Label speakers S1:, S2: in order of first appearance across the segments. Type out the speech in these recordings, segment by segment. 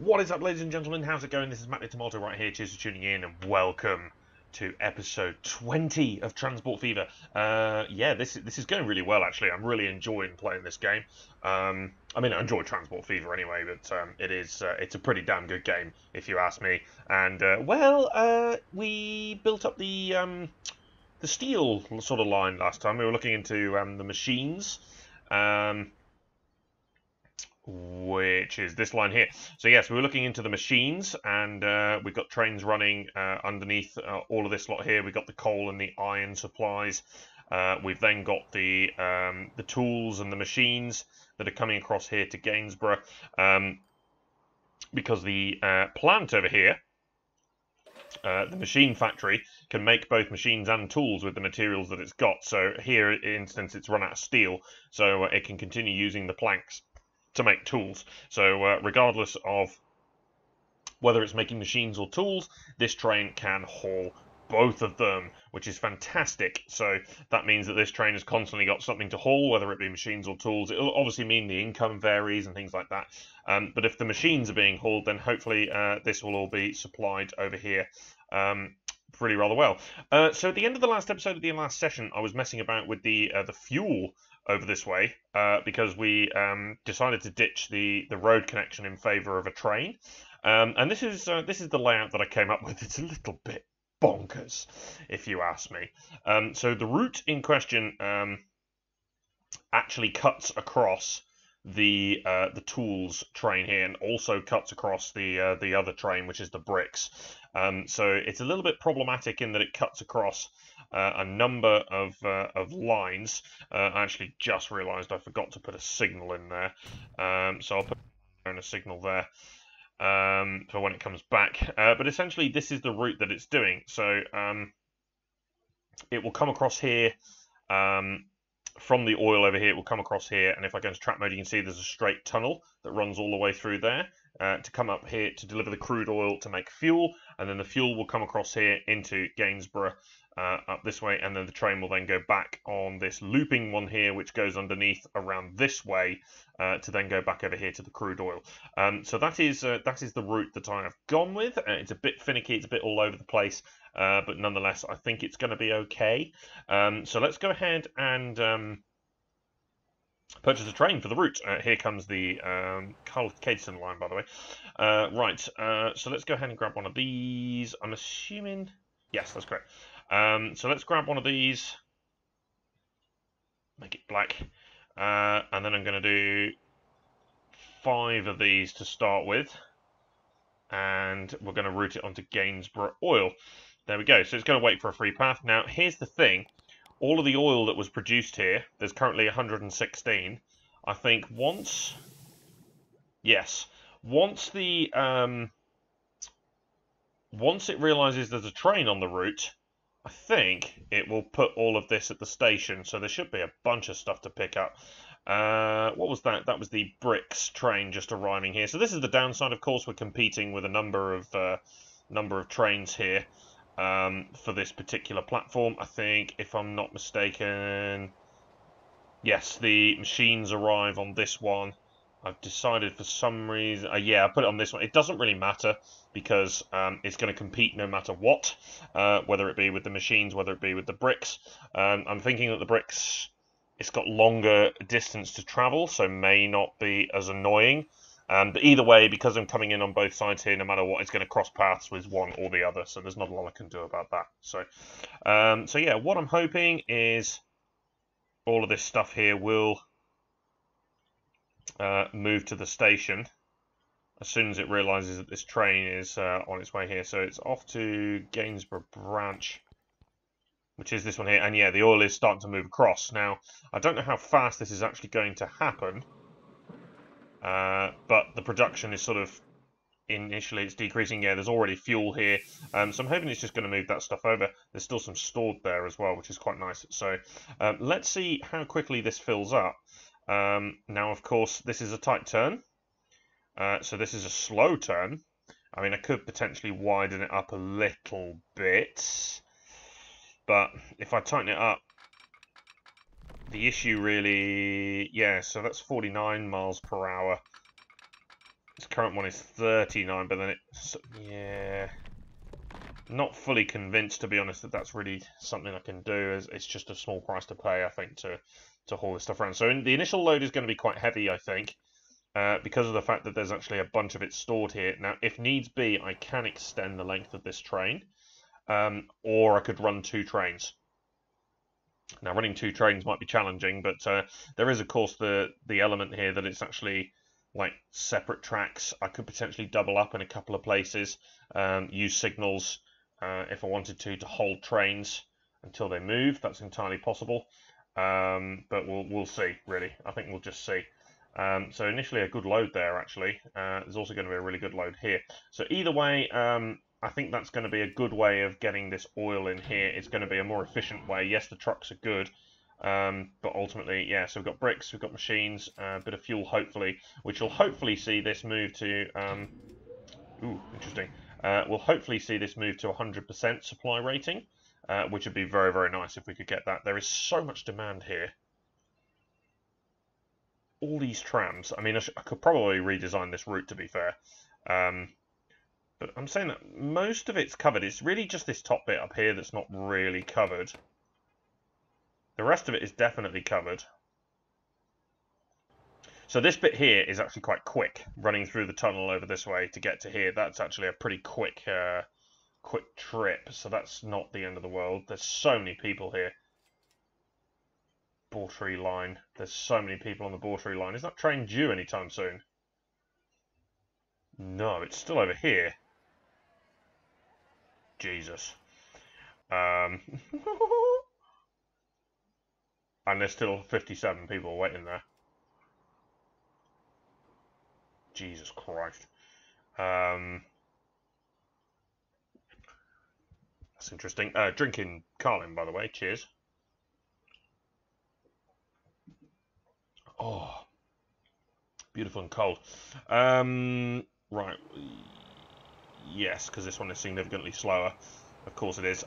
S1: What is up, ladies and gentlemen? How's it going? This is Matt the Tomato right here. Cheers for tuning in and welcome to episode 20 of Transport Fever. Yeah, this is going really well, actually. I'm really enjoying playing this game. I mean, I enjoy Transport Fever anyway, but it's a pretty damn good game, if you ask me. And, we built up the steel sort of line last time. We were looking into the machines. Which is this line here. So yes, we were looking into the machines, and we've got trains running underneath all of this lot here. We've got the coal and the iron supplies. We've then got the tools and the machines that are coming across here to Gainsborough, because the plant over here, the machine factory, can make both machines and tools with the materials that it's got. So here, in instance, it's run out of steel, so it can continue using the planks to make tools. So regardless of whether it's making machines or tools, this train can haul both of them, which is fantastic. So that means that this train has constantly got something to haul, whether it be machines or tools. It'll obviously mean the income varies and things like that. But if the machines are being hauled, then hopefully this will all be supplied over here pretty rather well. So at the end of the last episode of the last session, I was messing about with the fuel over this way because we decided to ditch the road connection in favour of a train, and this is the layout that I came up with. It's a little bit bonkers, if you ask me. So the route in question actually cuts across the tools train here, and also cuts across the other train, which is the bricks. So it's a little bit problematic in that it cuts across a number of lines. I actually just realised I forgot to put a signal in there, so I'll put in a signal there for when it comes back. But essentially, this is the route that it's doing. So it will come across here. From the oil over here, it will come across here, and if I go into track mode, you can see there's a straight tunnel that runs all the way through there to come up here to deliver the crude oil to make fuel, and then the fuel will come across here into Gainsborough up this way, and then the train will then go back on this looping one here, which goes underneath around this way to then go back over here to the crude oil. So that is the route that I have gone with. It's a bit finicky, it's a bit all over the place. But nonetheless, I think it's going to be okay. So let's go ahead and purchase a train for the route. Here comes the Carl Caterton line, by the way. Right, so let's go ahead and grab one of these. I'm assuming... Yes, that's correct. So let's grab one of these. Make it black. And then I'm going to do 5 of these to start with. And we're going to route it onto Gainsborough Oil. There we go. So it's going to wait for a free path. Now, here's the thing. All of the oil that was produced here, there's currently 116. I think once... Yes. Once the... once it realises there's a train on the route, I think it will put all of this at the station. So there should be a bunch of stuff to pick up. What was that? That was the bricks train just arriving here. So this is the downside, of course. We're competing with a number of trains here for this particular platform. I think, if I'm not mistaken, yes, the machines arrive on this one. I've decided for some reason, yeah, I put it on this one. It doesn't really matter because it's going to compete no matter what, whether it be with the machines, whether it be with the bricks. I'm thinking that the bricks, it's got longer distance to travel, so may not be as annoying. But either way, because I'm coming in on both sides here, no matter what, it's going to cross paths with one or the other, so there's not a lot I can do about that. So, so yeah, what I'm hoping is all of this stuff here will move to the station as soon as it realises that this train is on its way here. So it's off to Gainsborough branch, which is this one here, and yeah, the oil is starting to move across. Now, I don't know how fast this is actually going to happen, but the production is sort of, initially it's decreasing. Yeah, there's already fuel here, so I'm hoping it's just going to move that stuff over. There's still some stored there as well, which is quite nice. So let's see how quickly this fills up. Now, of course, this is a tight turn, so this is a slow turn. I mean, I could potentially widen it up a little bit, but if I tighten it up, the issue really, yeah, so that's 49 miles per hour. Its current one is 39, but then it's... Yeah... Not fully convinced, to be honest, that that's really something I can do. It's just a small price to pay, I think, to haul this stuff around. So the initial load is going to be quite heavy, I think, because of the fact that there's actually a bunch of it stored here. Now, if needs be, I can extend the length of this train, or I could run 2 trains. Now, running 2 trains might be challenging, but there is, of course, the element here that it's actually like separate tracks. I could potentially double up in a couple of places, use signals if I wanted to hold trains until they move. That's entirely possible, but we'll see. Really, I think we'll just see. So initially a good load there. Actually, there's also going to be a really good load here. So either way, I think that's going to be a good way of getting this oil in here. It's going to be a more efficient way. Yes, the trucks are good, but ultimately, yeah, so we've got bricks, we've got machines, a bit of fuel, hopefully, which will hopefully see this move to... ooh, interesting. We'll hopefully see this move to 100% supply rating, which would be very, very nice if we could get that. There is so much demand here. All these trams. I mean, I could probably redesign this route, to be fair. But I'm saying that most of it's covered. It's really just this top bit up here that's not really covered. The rest of it is definitely covered. So this bit here is actually quite quick, running through the tunnel over this way to get to here. That's actually a pretty quick quick trip, so that's not the end of the world. There's so many people here. Bawtry line. There's so many people on the Bawtry line. Is that train due anytime soon? No, it's still over here. Jesus. And there's still 57 people waiting there. Jesus Christ. That's interesting. Drinking Carlin, by the way. Cheers. Oh, beautiful and cold. Right. Yes, because this one is significantly slower. Of course it is.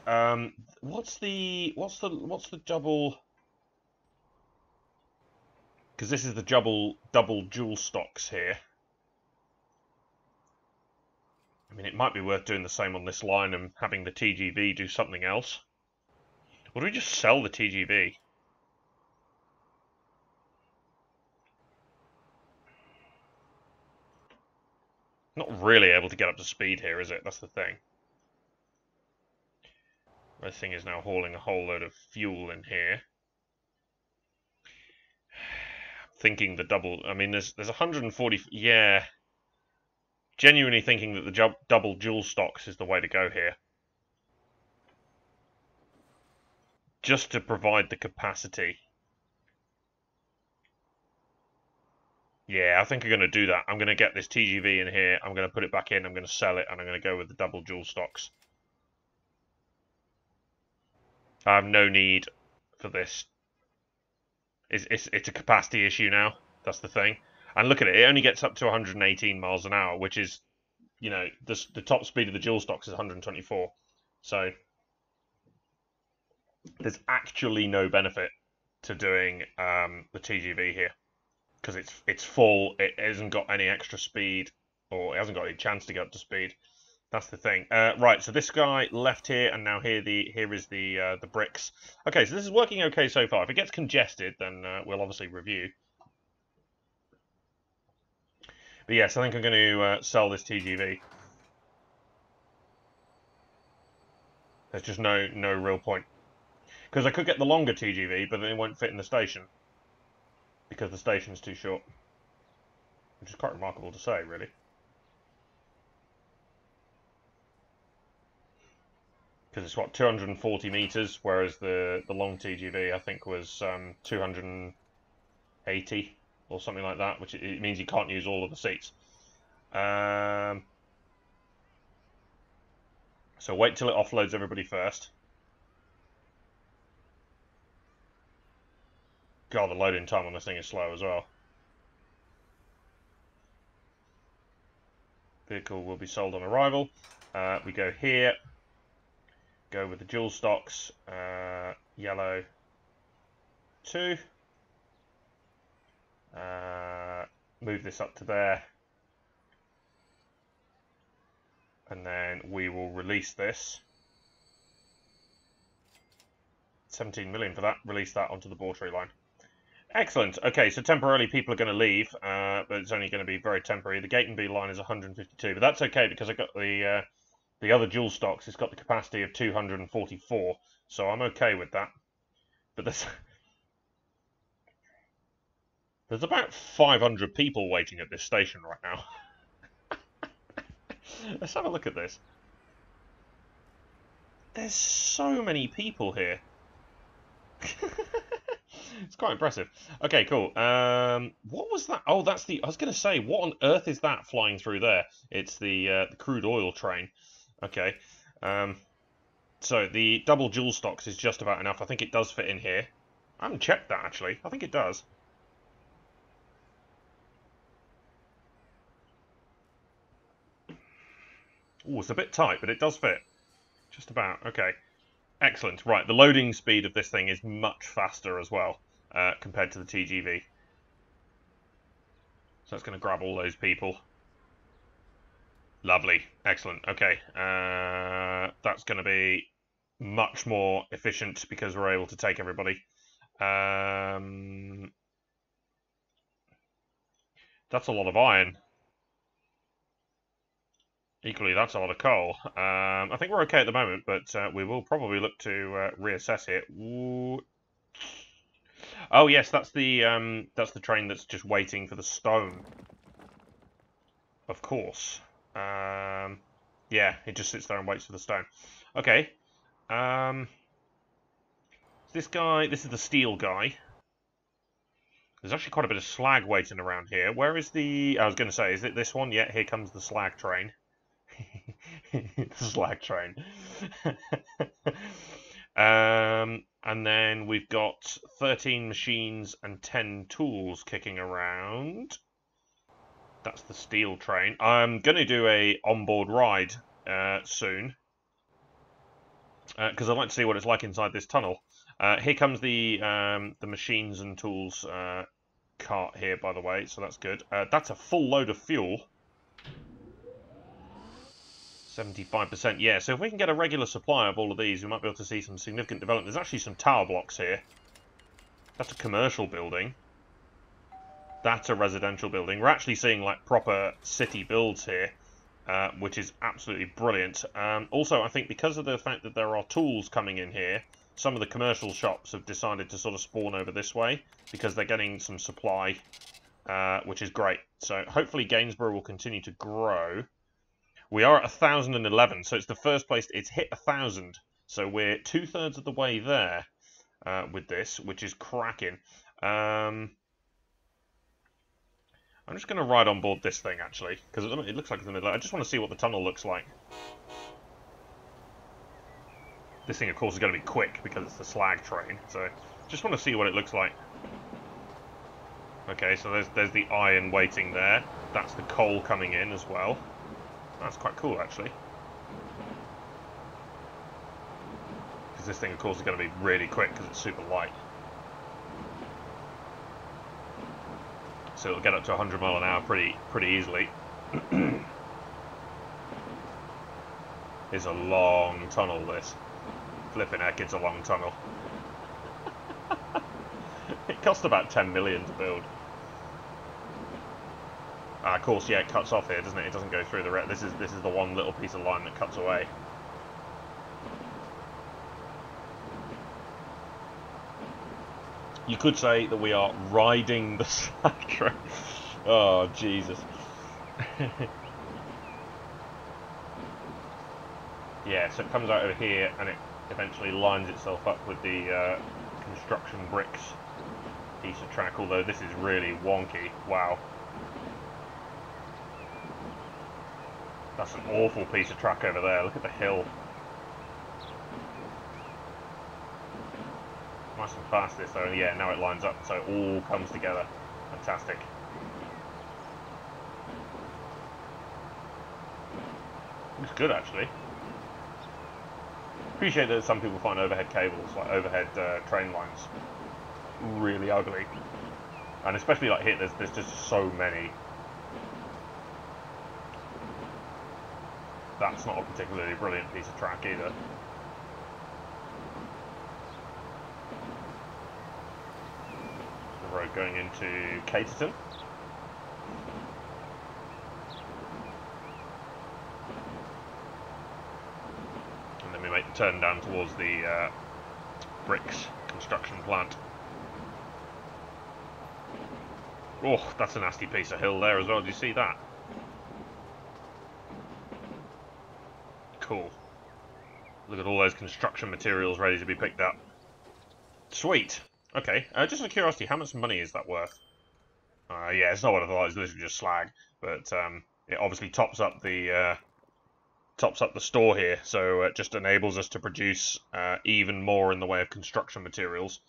S1: What's the double? Because this is the double dual stocks here. I mean, it might be worth doing the same on this line and having the TGV do something else. Or do we just sell the TGV? Not really able to get up to speed here, is it? That's the thing. This thing is now hauling a whole load of fuel in here. Thinking the double... I mean, there's 140... Yeah. Genuinely thinking that the double dual stocks is the way to go here. Just to provide the capacity. Yeah, I think I'm going to do that. I'm going to get this TGV in here. I'm going to put it back in. I'm going to sell it. And I'm going to go with the double dual stocks. I have no need for this. It's a capacity issue now. That's the thing. And look at it. It only gets up to 118 miles an hour, which is, you know, the top speed of the dual stocks is 124. So there's actually no benefit to doing the TGV here. Because it's full, it hasn't got any extra speed, or it hasn't got any chance to get up to speed. That's the thing. Right, so this guy left here, and now here is the bricks. Okay, so this is working okay so far. If it gets congested, then we'll obviously review. But yes, I think I'm going to sell this TGV. There's just no real point. Because I could get the longer TGV, but then it won't fit in the station. Because the station's too short. Which is quite remarkable to say, really. Because it's, what, 240 metres, whereas the long TGV, I think, was 280 or something like that, which it means you can't use all of the seats. So wait till it offloads everybody first. God, the loading time on this thing is slow as well. Vehicle will be sold on arrival. We go here. Go with the dual stocks. Yellow 2. Move this up to there. And then we will release this. 17 million for that. Release that onto the Bawtry line. Excellent. Okay, so temporarily people are going to leave, but it's only going to be very temporary. The Gatenby line is 152, but that's okay because I've got the other dual stocks. It's got the capacity of 244, so I'm okay with that. But there's about 500 people waiting at this station right now. Let's have a look at this. There's so many people here. It's quite impressive. Okay, cool. What was that? Oh, that's the... I was going to say, what on earth is that flying through there? It's the crude oil train. Okay. So the double dual stocks is just about enough. I think it does fit in here. I haven't checked that, actually. I think it does. Oh, it's a bit tight, but it does fit. Just about. Okay. Excellent. Right, the loading speed of this thing is much faster as well compared to the TGV. So it's going to grab all those people. Lovely. Excellent. Okay. That's going to be much more efficient because we're able to take everybody. That's a lot of iron. Equally, that's a lot of coal. I think we're okay at the moment, but we will probably look to reassess it. Ooh. Oh yes, that's the train that's just waiting for the stone. Of course. Yeah, it just sits there and waits for the stone. Okay. This guy, this is the steel guy. There's actually quite a bit of slag waiting around here. Where is the... I was going to say, is it this one? Yeah, here comes the slag train. The slag train. And then we've got 13 machines and 10 tools kicking around. That's the steel train. I'm going to do a onboard ride soon. Because I'd like to see what it's like inside this tunnel. Here comes the machines and tools cart here, by the way, so that's good. That's a full load of fuel. 75%, yeah. So if we can get a regular supply of all of these, we might be able to see some significant development. There's actually some tower blocks here. That's a commercial building. That's a residential building. We're actually seeing like proper city builds here, which is absolutely brilliant. Also, I think because of the fact that there are tools coming in here, some of the commercial shops have decided to sort of spawn over this way because they're getting some supply, which is great. So hopefully Gainsborough will continue to grow. We are at 1,011, so it's the first place. It's hit 1,000, so we're 2/3 of the way there with this, which is cracking. I'm just going to ride on board this thing, actually, because it looks like it's in the middle. I just want to see what the tunnel looks like. This thing, of course, is going to be quick because it's the slag train, so just want to see what it looks like. Okay, so there's the iron waiting there. That's the coal coming in as well. That's quite cool, actually. Because this thing, of course, is going to be really quick because it's super light. So it'll get up to 100 miles an hour pretty easily. It's a long tunnel, this. Flipping heck, it's a long tunnel. It cost about 10 million to build. Of course, yeah, it cuts off here, doesn't it? It doesn't go through the rest. This is the one little piece of line that cuts away. You could say that we are riding the slag train. Oh, Jesus. Yeah, so it comes out over here and it eventually lines itself up with the construction bricks piece of track, although this is really wonky. Wow. That's an awful piece of track over there. Look at the hill. Nice and fast this though, and yeah, now it lines up, so it all comes together. Fantastic. Looks good, actually. Appreciate that some people find overhead cables, like overhead train lines, really ugly. And especially like here, there's just so many. that's not a particularly brilliant piece of track either. The road going into Caterton. And then we make the turn down towards the bricks construction plant. Oh, that's a nasty piece of hill there as well. Did you see that? Cool. Look at all those construction materials ready to be picked up. Sweet. Okay. Just out of curiosity, how much money is that worth? Yeah, it's not what I thought. It's literally just slag, but it obviously tops up the store here, so it just enables us to produce even more in the way of construction materials.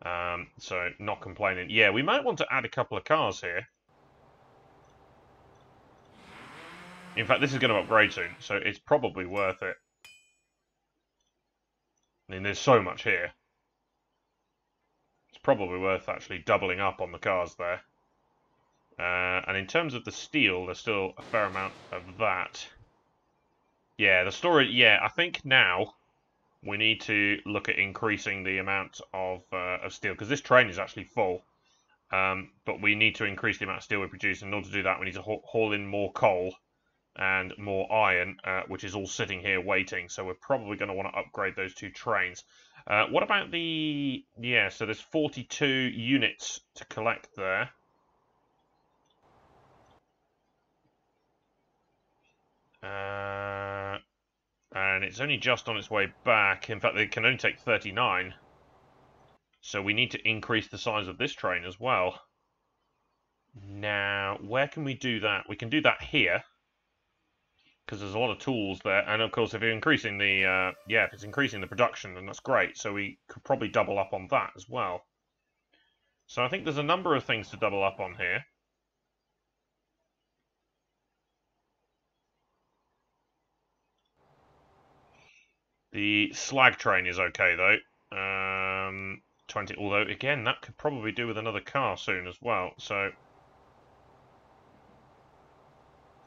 S1: So not complaining. Yeah, we might want to add a couple of cars here. In fact, this is going to upgrade soon, so it's probably worth it. I mean, there's so much here. It's probably worth actually doubling up on the cars there. And in terms of the steel, there's still a fair amount of that. Yeah, the storage. Yeah, I think now we need to look at increasing the amount of steel, because this train is actually full. But we need to increase the amount of steel we produce. In order to do that, we need to haul in more coal and more iron, which is all sitting here waiting. So we're probably going to want to upgrade those two trains. What about the... Yeah, so there's 42 units to collect there. And it's only just on its way back. In fact, they can only take 39. So we need to increase the size of this train as well. Now, where can we do that? We can do that here, because there's a lot of tools there. And of course, if you're increasing the if it's increasing the production, then that's great. So we could probably double up on that as well. So I think there's a number of things to double up on here. The slag train is okay though. 20. Although again, that could probably do with another car soon as well. So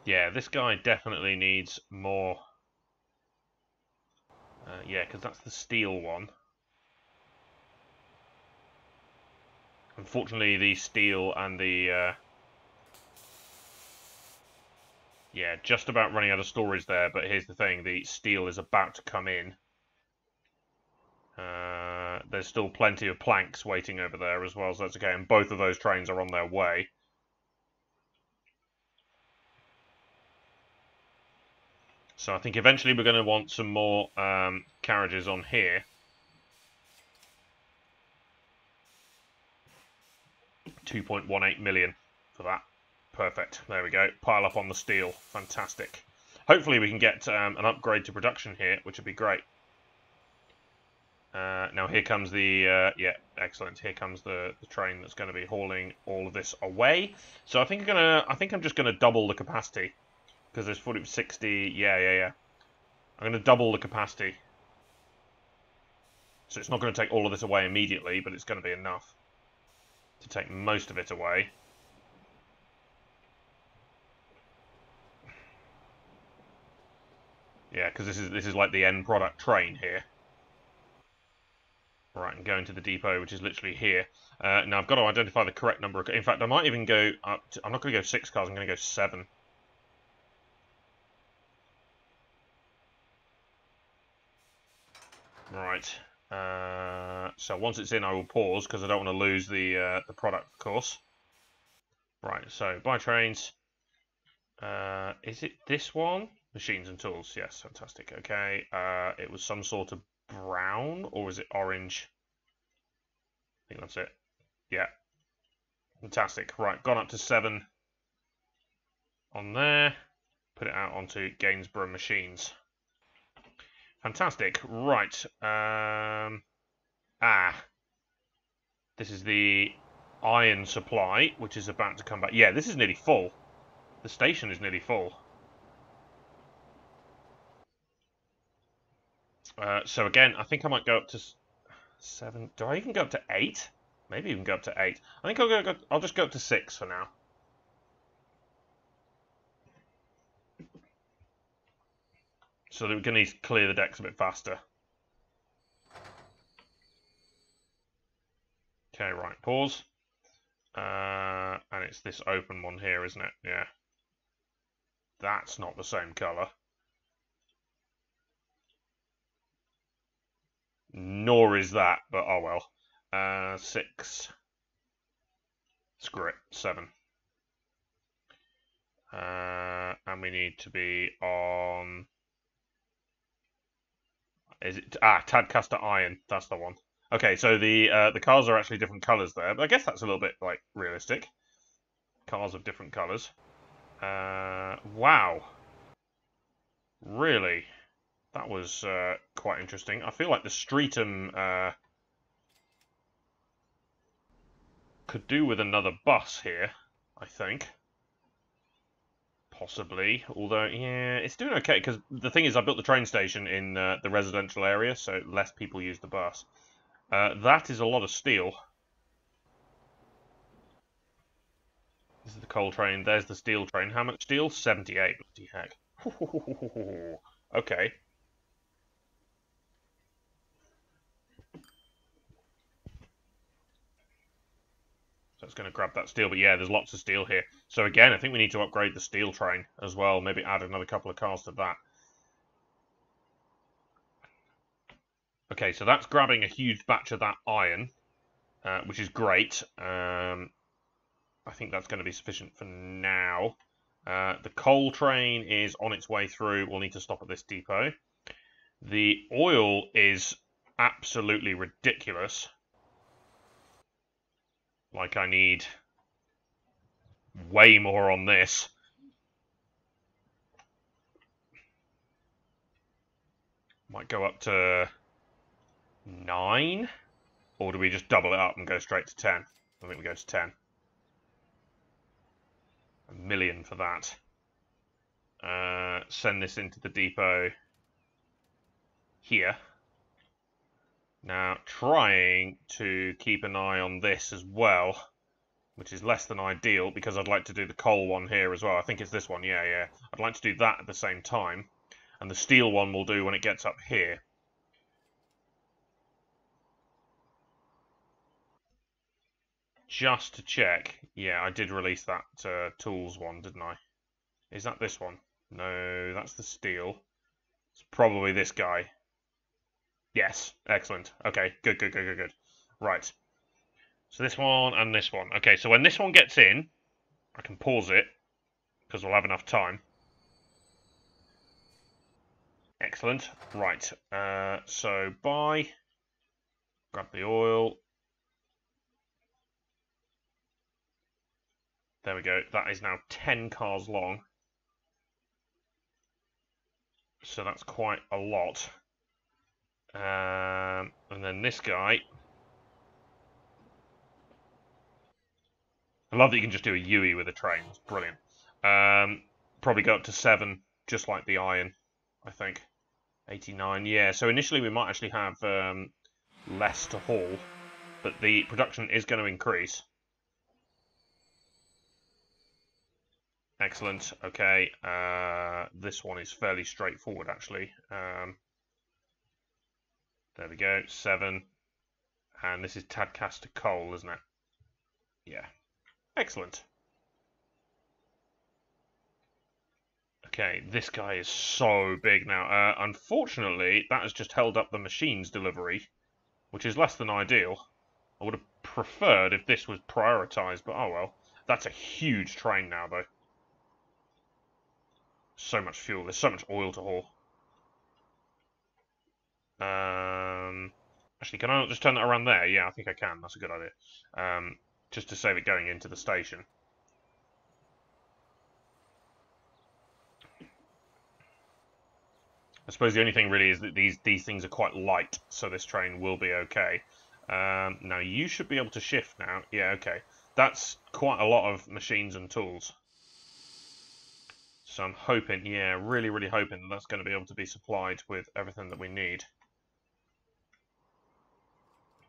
S1: yeah, this guy definitely needs more. Yeah, because that's the steel one. Unfortunately, the steel and the yeah, just about running out of storage there. But here's the thing: the steel is about to come in. There's still plenty of planks waiting over there as well, so that's okay. And both of those trains are on their way. So I think eventually we're going to want some more carriages on here. 2.18 million for that. Perfect. There we go. Pile up on the steel. Fantastic. Hopefully we can get an upgrade to production here, which would be great. Now here comes the yeah, excellent. Here comes the train that's going to be hauling all of this away. So I think I'm just gonna double the capacity, because there's 40, 60. Yeah. I'm gonna double the capacity. So it's not going to take all of this away immediately, but it's going to be enough to take most of it away. Yeah, because this is like the end product train here. Right, I'm going to the depot, which is literally here. Now I've got to identify the correct number of... In fact, I might even go up to... I'm not going to go 6 cars, I'm going to go 7. Right. So once it's in, I will pause, because I don't want to lose the product, of course. Right, so buy trains. Is it this one? Machines and tools, yes, fantastic. Okay, it was some sort of brown, or is it orange? I think that's it. Yeah. Fantastic. Right, gone up to 7 on there. Put it out onto Gainsborough machines. Fantastic. Right. This is the iron supply, which is about to come back. Yeah, this is nearly full. The station is nearly full. So again, I think I might go up to 7. Do I even go up to 8? Maybe even go up to 8. I think I'll just go up to 6 for now. So that we're going to clear the decks a bit faster. Okay, right, pause. And it's this open one here, isn't it? Yeah. That's not the same colour. Nor is that, but oh well. 6. Screw it. 7. And we need to be on... Is it... Tadcaster Iron. That's the one. Okay, so the cars are actually different colours there, but I guess that's a little bit, like, realistic. Cars of different colours. Wow. Really? That was quite interesting. I feel like the Streetum could do with another bus here, I think. Possibly. Although, yeah, it's doing okay, because the thing is I built the train station in the residential area, so less people use the bus. That is a lot of steel. This is the coal train. There's the steel train. How much steel? 78. Bloody heck. Okay. So it's going to grab that steel. But yeah, there's lots of steel here. So again, I think we need to upgrade the steel train as well. Maybe add another couple of cars to that. Okay, so that's grabbing a huge batch of that iron, which is great. I think that's going to be sufficient for now. The coal train is on its way through. We'll need to stop at this depot. The oil is absolutely ridiculous. Like, I need way more on this. Might go up to 9? Or do we just double it up and go straight to 10? I think we go to 10. 1 million for that. Send this into the depot here. Now, trying to keep an eye on this as well, which is less than ideal, because I'd like to do the coal one here as well. I think it's this one, yeah. I'd like to do that at the same time, and the steel one will do when it gets up here. Just to check, yeah, I did release that tools one, didn't I? Is that this one? No, that's the steel. It's probably this guy. Yes, excellent. Okay, good. Right. So this one and this one. Okay, so when this one gets in, I can pause it, because we'll have enough time. Excellent. Right. So buy. Grab the oil. There we go. That is now 10 cars long. So that's quite a lot. And then this guy. I love that you can just do a UE with a train. It's brilliant. Probably go up to 7, just like the iron, I think. 89, yeah. So initially we might actually have less to haul, but the production is going to increase. Excellent. Okay. This one is fairly straightforward, actually. There we go. 7. And this is Tadcaster coal, isn't it? Yeah. Excellent. Okay, this guy is so big now. Unfortunately, that has just held up the machine's delivery, which is less than ideal. I would have preferred if this was prioritised, but oh well. That's a huge train now, though. So much fuel. There's so much oil to haul. Actually, can I not just turn that around there? Yeah, I think I can. That's a good idea. Just to save it going into the station. I suppose the only thing really is that these things are quite light, so this train will be okay. Now, you should be able to shift now. Yeah, okay. That's quite a lot of machines and tools. So I'm hoping, yeah, really hoping that's going to be able to be supplied with everything that we need.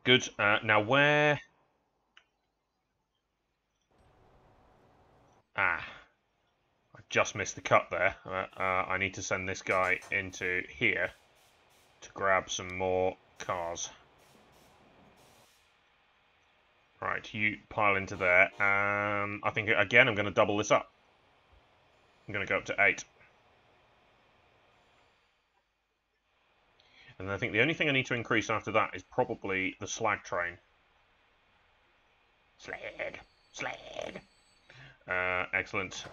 S1: Good. Now where... I just missed the cut there. I need to send this guy into here to grab some more cars. Right, you pile into there. I think, again, I'm going to double this up. I'm going to go up to 8. And I think the only thing I need to increase after that is probably the slag train. Slag. Excellent.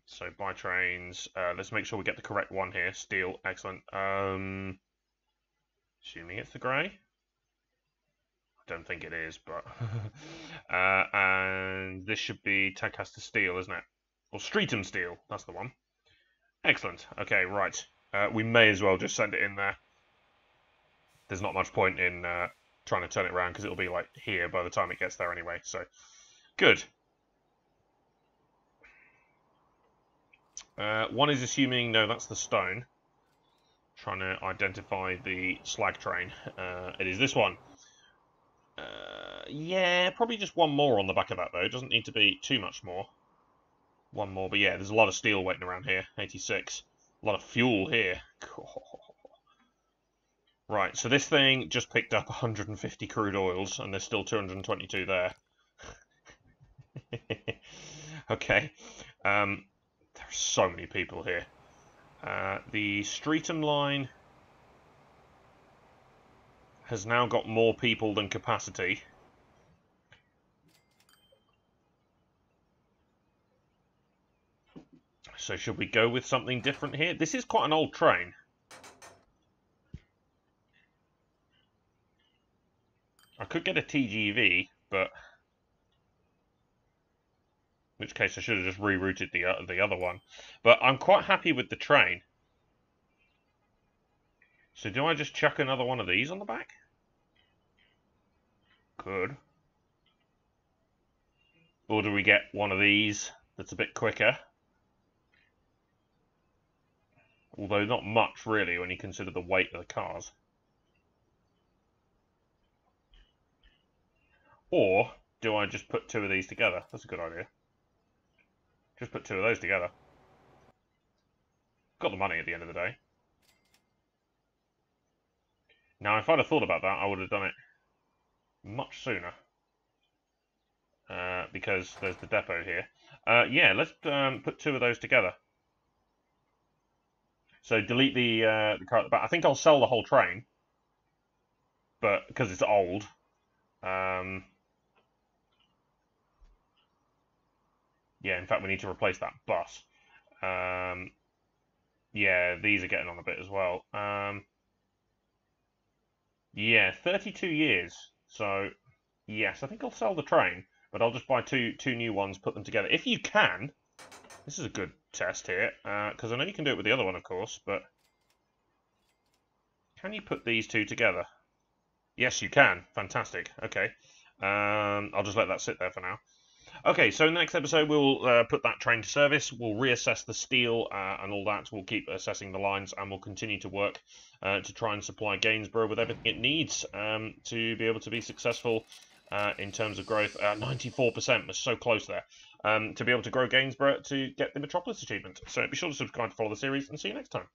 S1: So buy trains. Let's make sure we get the correct one here. Steel. Excellent. Assuming it's the grey. I don't think it is, but and this should be Tadcaster Steel, isn't it? Or Streatham Steel. That's the one. Excellent. Okay, right. We may as well just send it in there. There's not much point in trying to turn it around because it'll be like here by the time it gets there anyway. So, good. One is assuming, no, that's the stone. Trying to identify the slag train. It is this one. Yeah, probably just one more on the back of that, though. It doesn't need to be too much more. One more, but yeah, there's a lot of steel waiting around here. 86. A lot of fuel here. Right, so this thing just picked up 150 crude oils, and there's still 222 there. Okay. There are so many people here. The Streatham line has now got more people than capacity. So should we go with something different here? This is quite an old train. I could get a TGV, but in which case I should have just rerouted the other one. But I'm quite happy with the train. So do I just chuck another one of these on the back? Good. Or do we get one of these that's a bit quicker? Although not much, really, when you consider the weight of the cars. Or do I just put 2 of these together? That's a good idea. Just put 2 of those together. Got the money at the end of the day. Now, if I'd have thought about that, I would have done it much sooner. Because there's the depot here. Yeah, let's put 2 of those together. So delete the car at the back. I think I'll sell the whole train, but because it's old. Yeah, in fact, we need to replace that bus. Yeah, these are getting on a bit as well. Yeah, 32 years. So, yes, I think I'll sell the train, but I'll just buy two new ones, put them together. If you can, this is a good test here, because I know you can do it with the other one, of course, but can you put these 2 together? Yes, you can. Fantastic. Okay. I'll just let that sit there for now. Okay, so in the next episode, we'll put that train to service. We'll reassess the steel and all that. We'll keep assessing the lines, and we'll continue to work to try and supply Gainsborough with everything it needs to be able to be successful in terms of growth. 94% was so close there. To be able to grow Gainsborough to get the Metropolis achievement. So be sure to subscribe to follow the series, and see you next time.